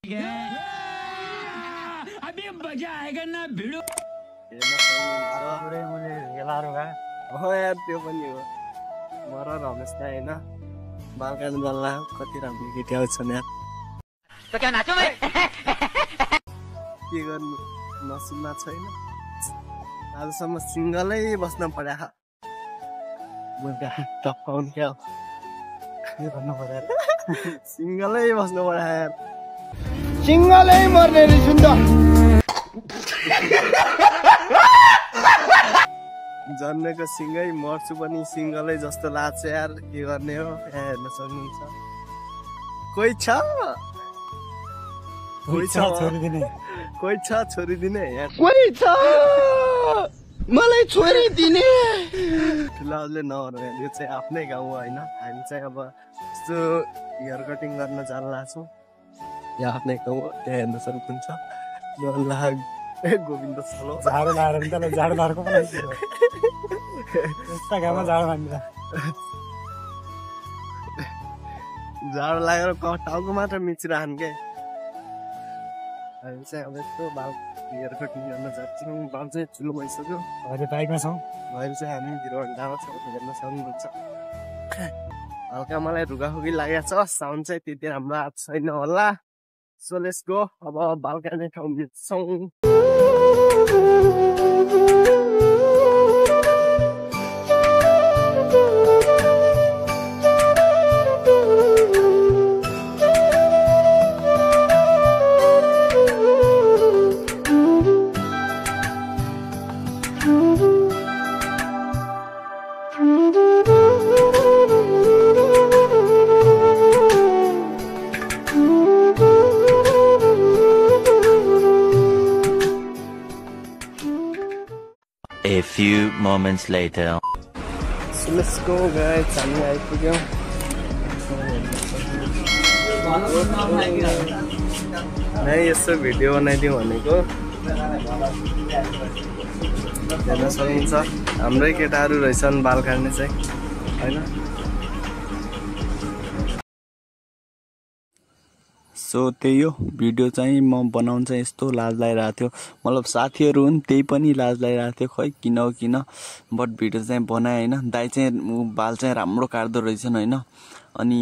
अभी मजा आएगा ना भिडो यार त्यो पनि हो मर रमेश दाइ होइन बाल काट्नु जान्ला कति राम्रो केटी आउँछन् यार के गर्नु नसिबमा छैन आजसम्म सिङ्गलै बस्न पर्यो टपाउनु क्या के भन्नु पर्यो सिङ्गलै बस्नु पर्यो यार सिङ्गलै मर्ने रहेछु नि त जन्मेको सिङ्गै मर्छु पनि सिङ्गलै जस्तो लाग्छ यार के गर्ने हो हेर्न सक्नुहुन्छ कोही छ छोडिदिने यार कोही छ मलाई छोडिदिने ठुलाहरूले नगर्नु यो चाहिँ आफ्नै गाउँ होइन हामी चाहिँ अब यस्तो हेयर कटिङ गर्न जान लाग्छौँ यो आफ्नै गाउँ हो त्यहाँ हेर्न सक्नुहुन्छ गोविन्द छलो झाडो लाएर नि त्यसलाई झाडो लाएको पनि यस्ता घाममा झाडो मान्दिन झाडो लागेर टाउको मात्र मिचिरहन् के हामी चाहिँ अब यस्तो बाल हेयर कटिङ गर्न जान्छौँ बाल चाहिँ ठुलो भइसक्यो अहिले बाइकमा छौँ अहिले चाहिँ हामी भिडियो घन्टामा छौँ हेर्न सक्नुहुन्छ हल्का मलाई रुगाखुगी लागेको छ साउन्ड चाहिँ त्यति राम्रो आएको छैन होला सो लेट्स गो अब बाल काट्ने ठाउँ बित्छौँ A few moments later. So let's go guys, हामी आइपुग्यौँ नै यसो भिडियो बनाइदिउँ भनेको हेर्न सक्नुहुन्छ हाम्रै केटाहरू रहेछन् बाल काट्ने चाहिँ होइन सो त्यही हो भिडियो चाहिँ म बनाउनु चाहिँ यस्तो लाज लागिरहेको थियो मतलब साथीहरू हुन् त्यही पनि लाज लागिरहेको थियो खै किन हो किन बट भिडियो चाहिँ बनाएँ होइन दाइ चाहिँ बाल चाहिँ राम्रो काट्दो रहेछन् होइन अनि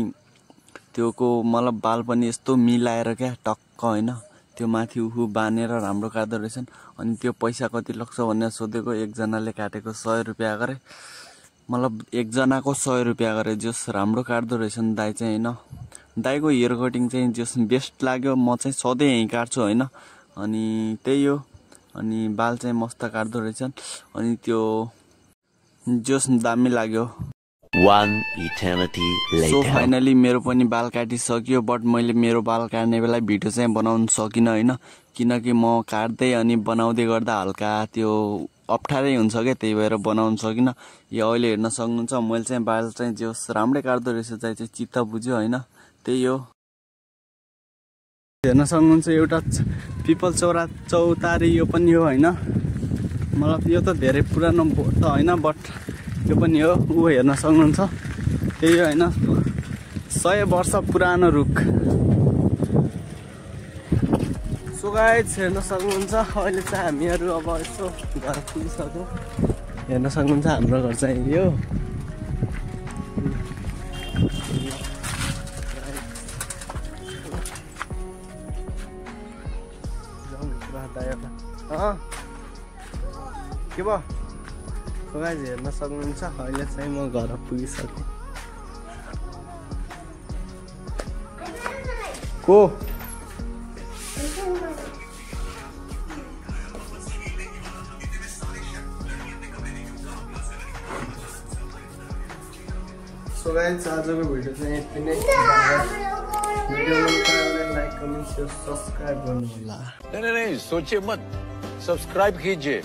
त्योको मतलब बाल पनि यस्तो मिलाएर क्या टक्क होइन त्यो माथि उहु बाँधेर राम्रो काट्दो रहेछन् अनि त्यो पैसा कति लाग्छ भनेर सोधेको एकजनाले काटेको 100 रुपियाँ गरे मतलब एकजनाको 100 रुपियाँ गरे जस राम्रो काट्दो रहेछन् दाइ चाहिँ होइन दाइको हेयर कटिङ चाहिँ जस बेस्ट लाग्यो म चाहिँ सधैँ यहीँ काट्छु होइन अनि त्यही हो अनि बाल चाहिँ मस्त काट्दो रहेछन् अनि त्यो जस दामी लाग्यो One eternity later. So finally मेरो पनि बाल काटिसक्यो बट मैले मेरो बाल काट्ने बेला भिडियो चाहिँ बनाउन सकिनँ होइन किनकि म काट्दै अनि बनाउँदै गर्दा हल्का त्यो अप्ठ्यारै हुन्छ क्या त्यही भएर बनाउन सकिनँ यो अहिले हेर्न सक्नुहुन्छ मैले चाहिँ बाल चाहिँ जस राम्रै काट्दो रहेछ चाहिँ चित्त बुझ्यो होइन त्यही हो हेर्न सक्नुहुन्छ एउटा पिपल चौतारी यो पनि हो होइन मतलब यो त धेरै पुरानो त होइन बट यो पनि हो ऊ हेर्न सक्नुहुन्छ त्यही हो होइन 100 वर्ष पुरानो रुख सो गाइस हेर्न सक्नुहुन्छ अहिले चाहिँ हामीहरू अब यसो घर पुगिसक्यौँ हेर्न सक्नुहुन्छ हाम्रो घर चाहिँ यो के भयो सो गाइस हेर्न सक्नुहुन्छ अहिले चाहिँ म घर पुगिसकेँ को सो गाइस आजको भिडियो चाहिँ यति नै video like comment share subscribe गर्नु होला नहीं सोचिए मत सब्सक्राइब कीजिए